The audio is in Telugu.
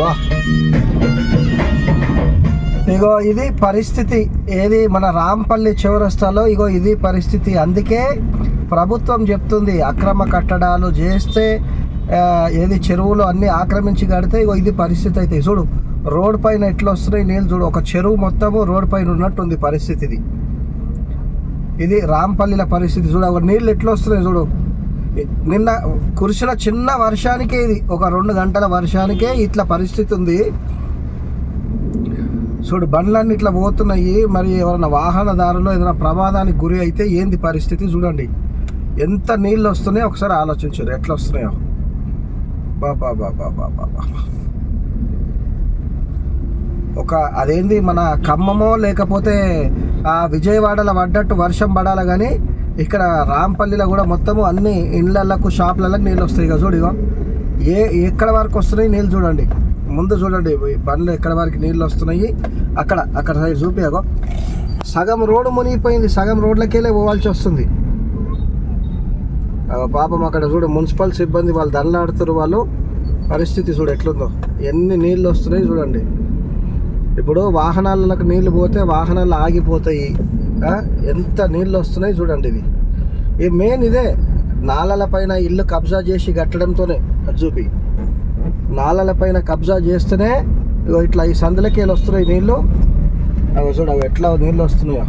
వా ఇగో ఇది పరిస్థితి. ఏది మన రాంపల్లి చౌరస్తాలో ఇగో ఇది పరిస్థితి. అందుకే ప్రభుత్వం చెప్తుంది అక్రమ కట్టడాలు చేస్తే ఏది చెరువులు అన్నీ ఆక్రమించి కడితే ఇగో ఇది పరిస్థితి అయితే. చూడు రోడ్ పైన ఎట్లా వస్తున్నాయి నీళ్ళు. చూడు ఒక చెరువు మొత్తము రోడ్ పైన ఉన్నట్టుంది పరిస్థితి. ఇది రాంపల్లిల పరిస్థితి. చూడు ఒక నీళ్ళు ఎట్లా వస్తున్నాయి చూడు. నిన్న కురిసిన చిన్న వర్షానికే ఇది, ఒక 2 గంటల వర్షానికే ఇట్లా పరిస్థితి ఉంది. చూడు బండ్లన్నీ ఇట్లా పోతున్నాయి. మరి ఎవరైనా వాహనదారులు ఏదైనా ప్రమాదానికి గురి అయితే ఏంది పరిస్థితి చూడండి. ఎంత నీళ్ళు వస్తున్నాయో ఒకసారి ఆలోచించారు ఎట్లా వస్తున్నాయో. బాబా బాబా బాబా బాబా. ఒక అదేంది మన ఖమ్మమో లేకపోతే విజయవాడలో పడ్డట్టు వర్షం పడాలి, కానీ ఇక్కడ రాంపల్లిలో కూడా మొత్తము అన్ని ఇండ్లకు షాపులకు నీళ్ళు వస్తాయి. ఇక చూడు ఇగో ఎక్కడ వరకు వస్తున్నాయి నీళ్ళు చూడండి. ముందు చూడండి బండ్లు ఎక్కడ వరకు నీళ్ళు వస్తున్నాయి. అక్కడ సైడ్ చూపియాగో సగం రోడ్డు మునిగిపోయింది. సగం రోడ్లకెళ్ళే పోవాల్సి వస్తుంది. పాపం అక్కడ చూడు మున్సిపల్ సిబ్బంది వాళ్ళు దండలాడుతారు. వాళ్ళు పరిస్థితి చూడు ఎట్లుందో. ఎన్ని నీళ్ళు వస్తున్నాయి చూడండి. ఇప్పుడు వాహనాలకు నీళ్ళు పోతే వాహనాలు ఆగిపోతాయి. ఎంత నీళ్ళు వస్తున్నాయి చూడండి. ఇది మెయిన్ ఇదే. నాలల పైన ఇల్లు కబ్జా చేసి కట్టడంతోనే చూపి నాలల పైన కబ్జా చేస్తేనే ఇట్లా ఈ సందులకి వస్తున్నాయి నీళ్ళు. అవి చూడ ఎట్లా నీళ్ళు వస్తున్నాయో.